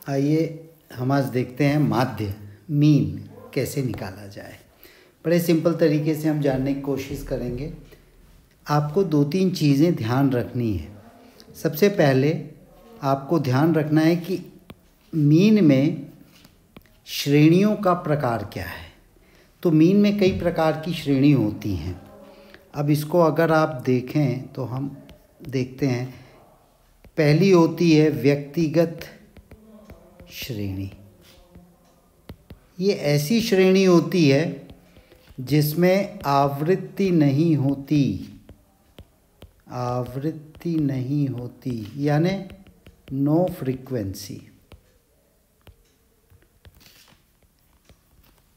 आइए हम आज देखते हैं माध्य मीन कैसे निकाला जाए। बड़े सिंपल तरीके से हम जानने की कोशिश करेंगे। आपको दो तीन चीज़ें ध्यान रखनी है। सबसे पहले आपको ध्यान रखना है कि मीन में श्रेणियों का प्रकार क्या है। तो मीन में कई प्रकार की श्रेणी होती हैं। अब इसको अगर आप देखें तो हम देखते हैं, पहली होती है व्यक्तिगत श्रेणी। ये ऐसी श्रेणी होती है जिसमें आवृत्ति नहीं होती, यानी नो फ्रीक्वेंसी।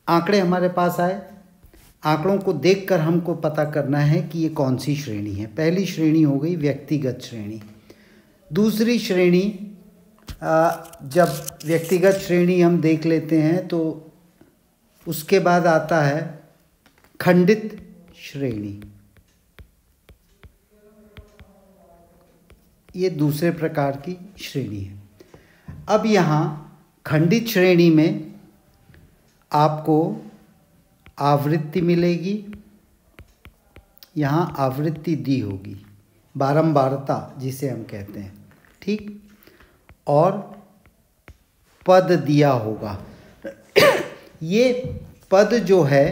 आंकड़े हमारे पास आए, आंकड़ों को देखकर हमको पता करना है कि ये कौन सी श्रेणी है। पहली श्रेणी हो गई व्यक्तिगत श्रेणी। दूसरी श्रेणी, जब व्यक्तिगत श्रेणी हम देख लेते हैं तो उसके बाद आता है खंडित श्रेणी। ये दूसरे प्रकार की श्रेणी है। अब यहाँ खंडित श्रेणी में आपको आवृत्ति मिलेगी, यहाँ आवृत्ति दी होगी, बारंबारता जिसे हम कहते हैं, ठीक, और पद दिया होगा। ये पद जो है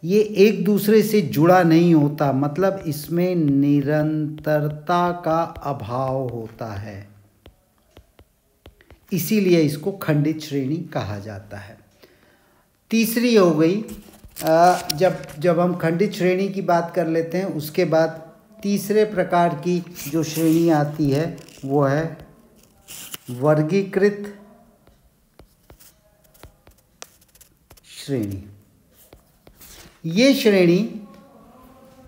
ये एक दूसरे से जुड़ा नहीं होता, मतलब इसमें निरंतरता का अभाव होता है, इसीलिए इसको खंडित श्रेणी कहा जाता है। तीसरी हो गई, जब हम खंडित श्रेणी की बात कर लेते हैं उसके बाद तीसरे प्रकार की जो श्रेणी आती है वो है वर्गीकृत श्रेणी। ये श्रेणी,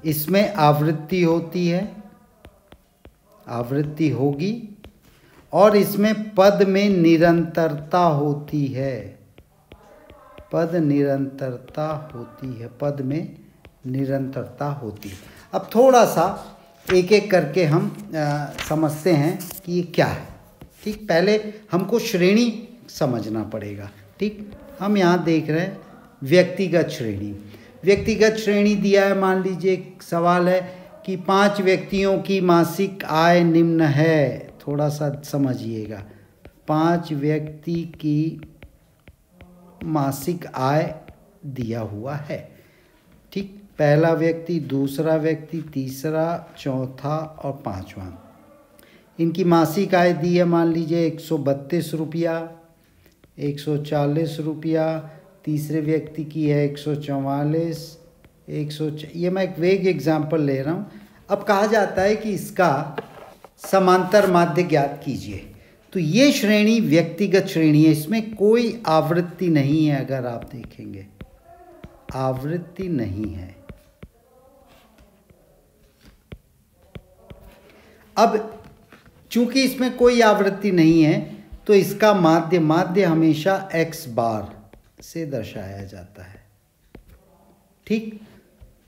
इसमें आवृत्ति होती है, आवृत्ति होगी, और इसमें पद में निरंतरता होती है, पद में निरंतरता होती है। अब थोड़ा सा एक एक करके हम समझते हैं कि ये क्या है। ठीक, पहले हमको श्रेणी समझना पड़ेगा। ठीक, हम यहाँ देख रहे हैं व्यक्तिगत श्रेणी। व्यक्तिगत श्रेणी दिया है, मान लीजिए एक सवाल है कि 5 व्यक्तियों की मासिक आय निम्न है। थोड़ा सा समझिएगा, 5 व्यक्ति की मासिक आय दिया हुआ है। ठीक, पहला व्यक्ति, दूसरा व्यक्ति, तीसरा, चौथा और पांचवा। इनकी मासिक आय दी है, मान लीजिए 132 रुपया, 140 रुपया। तीसरे व्यक्ति की है 144, ये मैं एक वेग एग्जाम्पल ले रहा हूँ। अब कहा जाता है कि इसका समांतर माध्य ज्ञात कीजिए। तो ये श्रेणी व्यक्तिगत श्रेणी है, इसमें कोई आवृत्ति नहीं है। अगर आप देखेंगे आवृत्ति नहीं है। अब चूंकि इसमें कोई आवृत्ति नहीं है तो इसका माध्य हमेशा x बार से दर्शाया जाता है। ठीक,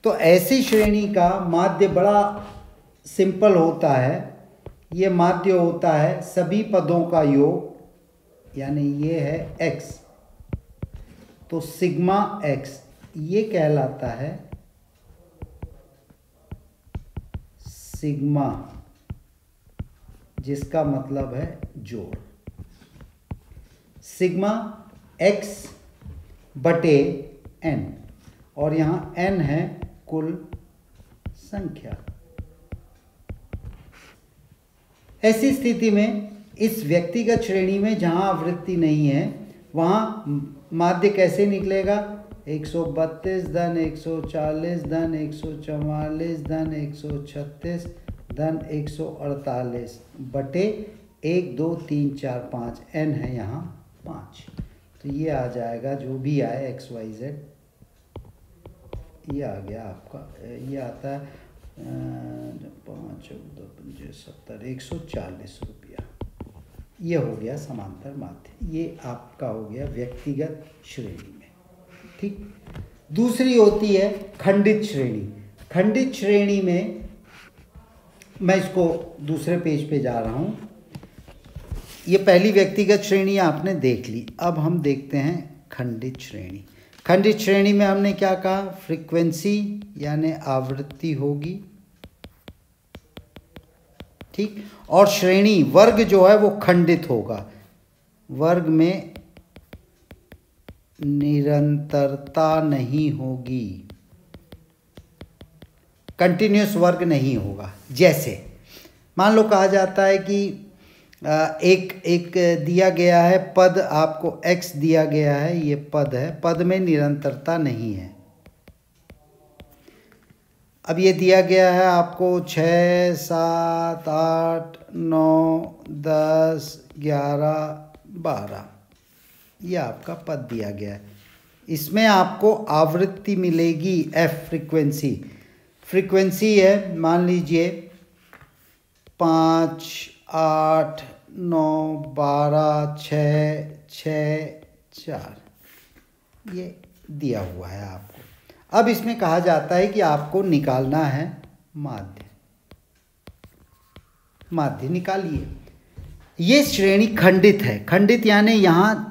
तो ऐसी श्रेणी का माध्य बड़ा सिंपल होता है। ये माध्य होता है सभी पदों का योग, यानी ये है x, तो सिग्मा x ये कहलाता है सिग्मा, जिसका मतलब है जोड़। सिग्मा x बटे n, और यहाँ n है कुल संख्या। ऐसी स्थिति में इस व्यक्तिगत श्रेणी में जहाँ आवृत्ति नहीं है वहाँ माध्य कैसे निकलेगा? 132 धन 140 धन 144 धन 136 धन 148 बटे 1 2 3 4 5, n है यहाँ 5। तो ये आ जाएगा, जो भी आए XYZ, ये आ गया आपका, ये आता है 5 14 15 70 140 रुपया। ये हो गया समांतर माध्य। ये आपका हो गया व्यक्तिगत श्रेणी में। ठीक, दूसरी होती है खंडित श्रेणी। खंडित श्रेणी में मैं इसको दूसरे पेज पे जा रहा हूँ। ये पहली व्यक्तिगत श्रेणी आपने देख ली। अब हम देखते हैं खंडित श्रेणी। खंडित श्रेणी में हमने क्या कहा, फ्रीक्वेंसी यानी आवृत्ति होगी, ठीक। और श्रेणी वर्ग जो है वो खंडित होगा, वर्ग में निरंतरता नहीं होगी, कंटिन्यूस वर्ग नहीं होगा। जैसे मान लो कहा जाता है कि एक दिया गया है पद, आपको x दिया गया है, ये पद है, पद में निरंतरता नहीं है। अब ये दिया गया है आपको 6, 7, 8, 9, 10, 11, 12, ये आपका पद दिया गया है। इसमें आपको आवृत्ति मिलेगी f, फ्रीक्वेंसी। फ्रीक्वेंसी है मान लीजिए 5, 8, 9, 12, 6, 6, 4, ये दिया हुआ है आपको। अब इसमें कहा जाता है कि आपको निकालना है माध्य। माध्य निकालिए। ये श्रेणी खंडित है। खंडित यानी यहाँ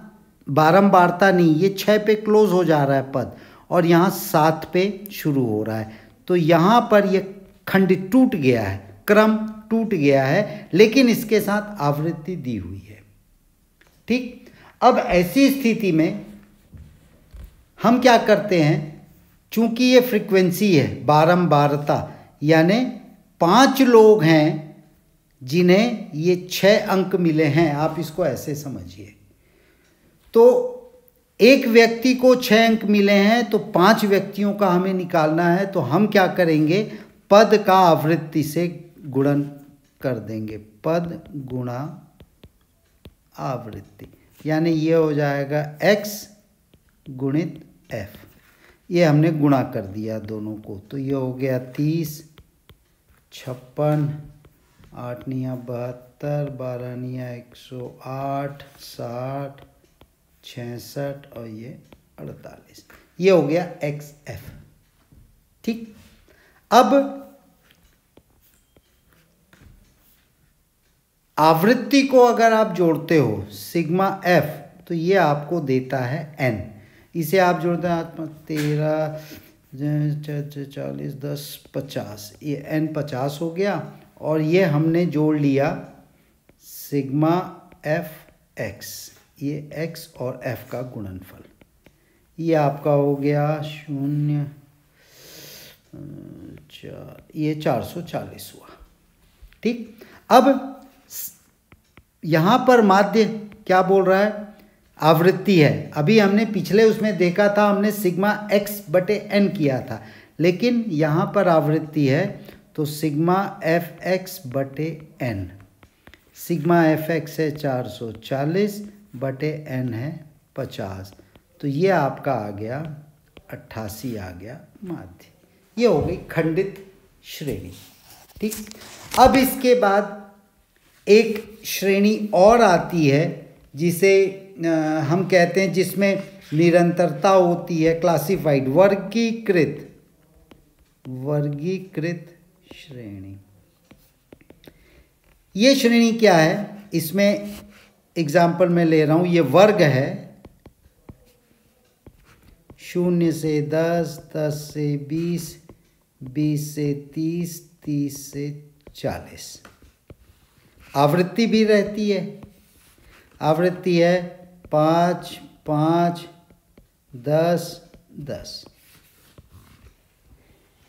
बारंबारता नहीं, ये 6 पे क्लोज हो जा रहा है पद और यहाँ 7 पे शुरू हो रहा है, तो यहाँ पर ये खंडित टूट गया है, क्रम टूट गया है, लेकिन इसके साथ आवृत्ति दी हुई है, ठीक। अब ऐसी स्थिति में हम क्या करते हैं, चूंकि ये फ्रीक्वेंसी है, बारंबारता, यानी 5 लोग हैं जिन्हें ये 6 अंक मिले हैं, आप इसको ऐसे समझिए। तो एक व्यक्ति को 6 अंक मिले हैं, तो 5 व्यक्तियों का हमें निकालना है, तो हम क्या करेंगे, पद का आवृत्ति से गुणन कर देंगे, पद गुणा आवृत्ति, यानी ये हो जाएगा x गुणित f। ये हमने गुणा कर दिया दोनों को, तो ये हो गया 30, 56, 8 निया 72, 12 निया 108, 60, 66 और ये 48, ये हो गया XF, ठीक। अब आवृत्ति को अगर आप जोड़ते हो सिग्मा F, तो ये आपको देता है n। इसे आप जोड़ते हैं 13, 40, 10, 50, ये n 50 हो गया, और ये हमने जोड़ लिया सिग्मा Fx, ये x और f का गुणनफल, ये आपका हो गया 0, 4, ये 440 हुआ, ठीक। अब यहाँ पर माध्य क्या बोल रहा है, आवृत्ति है। अभी हमने पिछले उसमें देखा था, हमने सिग्मा x बटे n किया था, लेकिन यहाँ पर आवृत्ति है, तो सिग्मा Fx बटे n, सिग्मा Fx है 440 बटे n है 50, तो ये आपका आ गया 88 आ गया माध्य। ये हो गई खंडित श्रेणी, ठीक। अब इसके बाद एक श्रेणी और आती है जिसे हम कहते हैं, जिसमें निरंतरता होती है, क्लासिफाइड, वर्गीकृत श्रेणी। ये श्रेणी क्या है, इसमें एग्जाम्पल मैं ले रहा हूं, ये वर्ग है 0 से 10, 10 से 20, 20 से 30, 30 से 40। आवृत्ति भी रहती है, आवृत्ति है 5, 5, 10, 10।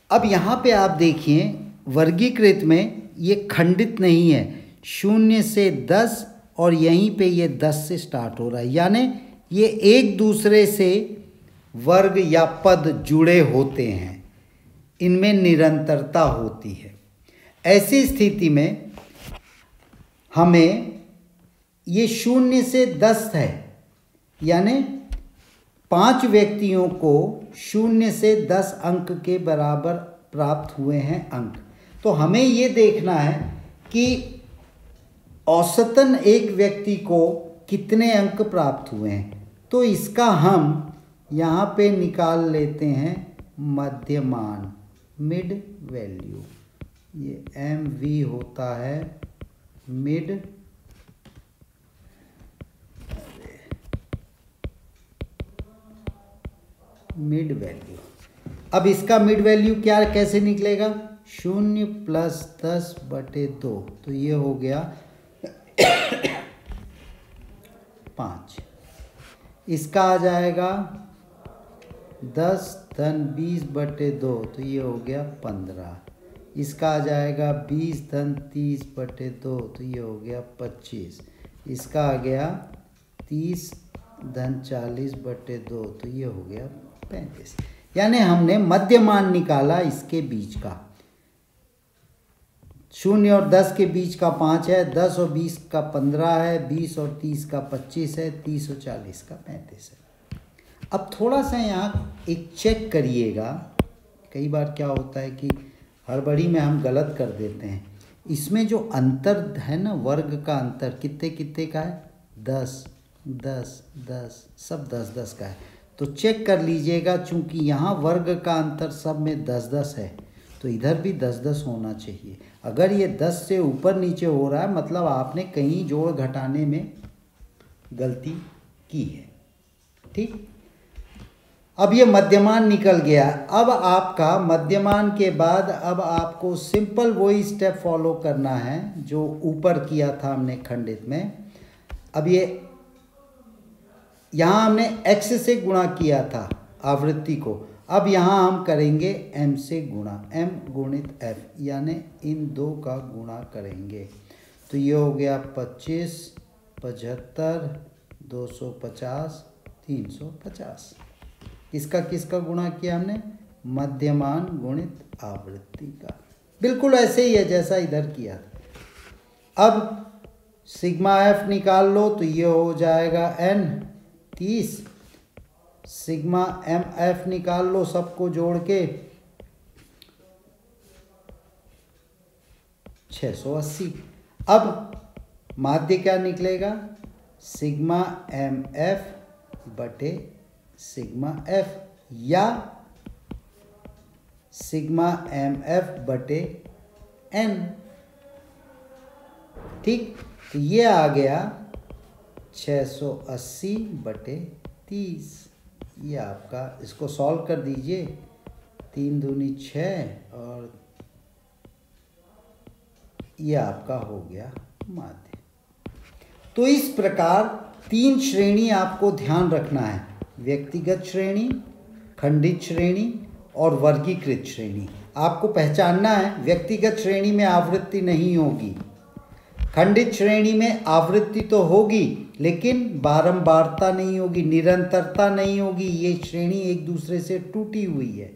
अब यहाँ पे आप देखिए वर्गीकृत में ये खंडित नहीं है, 0 से 10 और यहीं पे ये 10 से स्टार्ट हो रहा है, यानी ये एक दूसरे से वर्ग या पद जुड़े होते हैं, इनमें निरंतरता होती है। ऐसी स्थिति में हमें ये 0 से 10 है, यानी 5 व्यक्तियों को 0 से 10 अंक के बराबर प्राप्त हुए हैं अंक। तो हमें ये देखना है कि औसतन एक व्यक्ति को कितने अंक प्राप्त हुए हैं। तो इसका हम यहाँ पे निकाल लेते हैं मध्यमान, मिड वैल्यू, ये MV होता है मिड मिड वैल्यू। अब इसका मिड वैल्यू क्या कैसे निकलेगा? 0 + 10/2, तो ये हो गया 5। इसका आ जाएगा 10 धन 20/2, तो ये हो गया 15। इसका आ जाएगा 20 धन 30/2, तो ये हो गया 25। इसका आ गया 30 धन 40/2, तो ये हो गया 35। यानी हमने मध्यमान निकाला इसके बीच का। 0 और 10 के बीच का 5 है, 10 और 20 का 15 है, 20 और 30 का 25 है, 30 और 40 का 35 है। अब थोड़ा सा यहाँ एक चेक करिएगा। कई बार क्या होता है कि हड़बड़ी में हम गलत कर देते हैं। इसमें जो अंतर है ना, वर्ग का अंतर कितने कितने का है? 10 10 10, सब 10 10 का है। तो चेक कर लीजिएगा, चूंकि यहाँ वर्ग का अंतर सब में 10 10 है, तो इधर भी 10 10 होना चाहिए। अगर ये 10 से ऊपर नीचे हो रहा है, मतलब आपने कहीं जोड़ घटाने में गलती की है। ठीक, अब ये मध्यमान निकल गया। अब आपका मध्यमान के बाद अब आपको सिंपल वही स्टेप फॉलो करना है जो ऊपर किया था हमने खंडित में। अब ये यहाँ हमने x से गुणा किया था आवृत्ति को, अब यहाँ हम करेंगे m से गुणा, m गुणित f, यानी इन दो का गुणा करेंगे। तो ये हो गया 25, 75, 250, 350। किसका गुणा किया हमने? मध्यमान गुणित आवृत्ति का। बिल्कुल ऐसे ही है जैसा इधर किया था। अब सिग्मा f निकाल लो, तो ये हो जाएगा n 30। सिग्मा mf निकाल लो सबको जोड़ के 680। अब माध्य क्या निकलेगा? सिग्मा mf बटे सिग्मा f, या सिग्मा mf बटे n। ठीक, तो ये आ गया 680 बटे 30। ये आपका, इसको सॉल्व कर दीजिए। 3 दूनी 6 और ये आपका हो गया माध्य। तो इस प्रकार 3 श्रेणी आपको ध्यान रखना है: व्यक्तिगत श्रेणी, खंडित श्रेणी और वर्गीकृत श्रेणी। आपको पहचानना है व्यक्तिगत श्रेणी में आवृत्ति नहीं होगी, खंडित श्रेणी में आवृत्ति तो होगी लेकिन बारंबारता नहीं होगी, निरंतरता नहीं होगी। ये श्रेणी एक दूसरे से टूटी हुई है।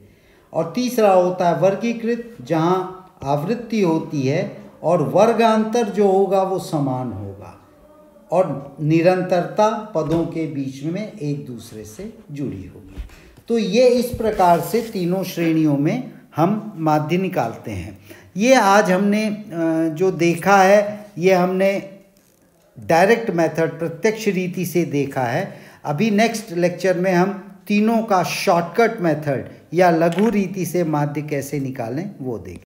और तीसरा होता है वर्गीकृत, जहाँ आवृत्ति होती है और वर्गांतर जो होगा वो समान होगा और निरंतरता पदों के बीच में एक दूसरे से जुड़ी होगी। तो ये इस प्रकार से तीनों श्रेणियों में हम माध्य निकालते हैं। ये आज हमने जो देखा है, ये हमने डायरेक्ट मेथड, प्रत्यक्ष रीति से देखा है। अभी नेक्स्ट लेक्चर में हम तीनों का शॉर्टकट मेथड या लघु रीति से माध्य कैसे निकालें वो देखें।